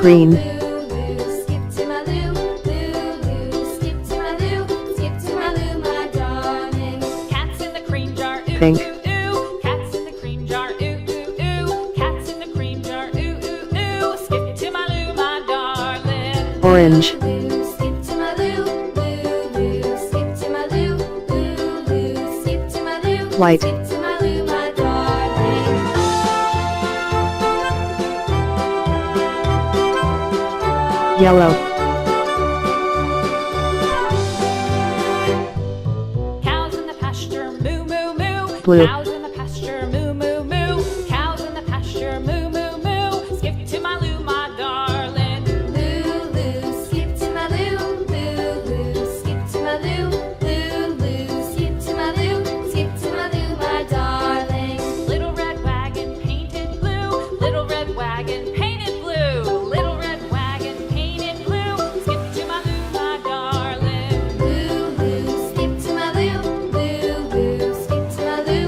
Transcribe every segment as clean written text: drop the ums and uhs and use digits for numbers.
Green. Skip to my Lou, Lou, skip to my Lou, skip to my Lou, my darling. Cats in the cream jar, ooh, Pink. ooh, ooh. Cats in the cream jar, ooh, ooh, ooh. Cats in the cream jar, ooh, ooh, ooh. Skip to my Lou, my darling. Orange. Skip to my Lou, Lou, skip to my Lou, Lou, skip to my Lou, White. skip to my Lou, my darling. Yellow. Cows in the pasture, moo, moo, moo. Blue. Cows in the pasture, moo, moo, moo. Cows in the pasture, moo, moo, moo. Skip to my Lou, my darling. Lou, Lou, skip to my Lou, Lou, skip to my Lou, Lou, skip to my Lou, skip to my Lou, my darling. Little red wagon painted blue, little red wagon painted blue, little red wagon painted blue. Skip to my Lou, my darling. Lou, skip to my Lou, Lou, skip to my Lou,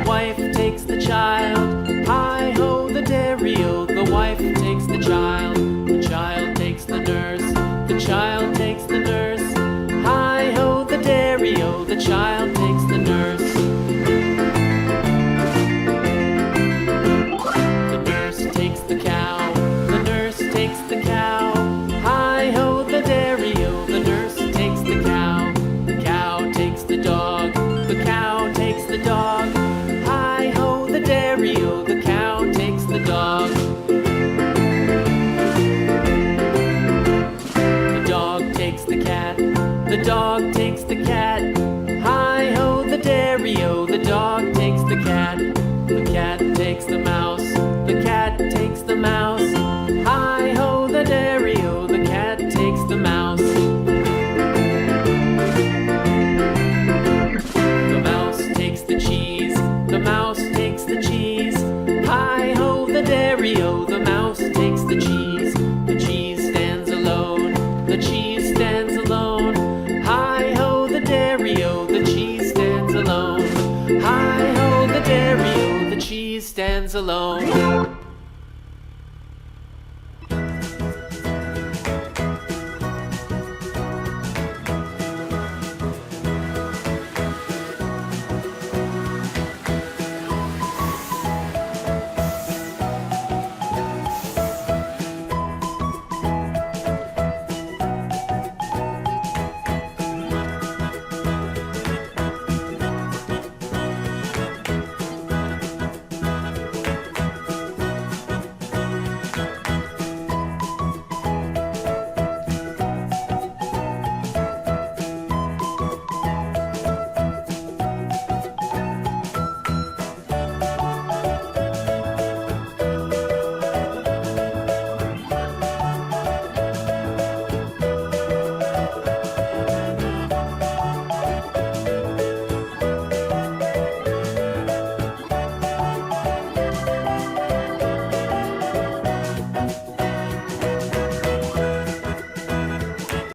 wife takes the child. Hi-ho, the dairy-o. The wife takes the child. The child takes the nurse. The child takes the nurse. Hi-ho, the dairy-o. The child takes the nurse. The nurse takes the cow. The nurse takes the cow. Hi-ho, the dairy-o. The nurse takes the cow. The cow takes the dog. The cow takes the dog. Hi-ho, the dairy-o. The cow takes the dog. The dog takes the cat. The dog takes the cat. Hi-ho, the dairy-o. The dog takes the cat. The cat takes the mouse. The cat takes the mouse. Hi-ho, the dairy-o. The cat takes the mouse. The mouse takes the cheese. The mouse takes the cheese. Hi-ho, the dairy-o. The mouse takes the cheese. The cheese stands alone. The cheese stands alone. Hi-ho, the dairy-o. The cheese stands alone. Hi-ho, the dairy-o. The cheese stands alone.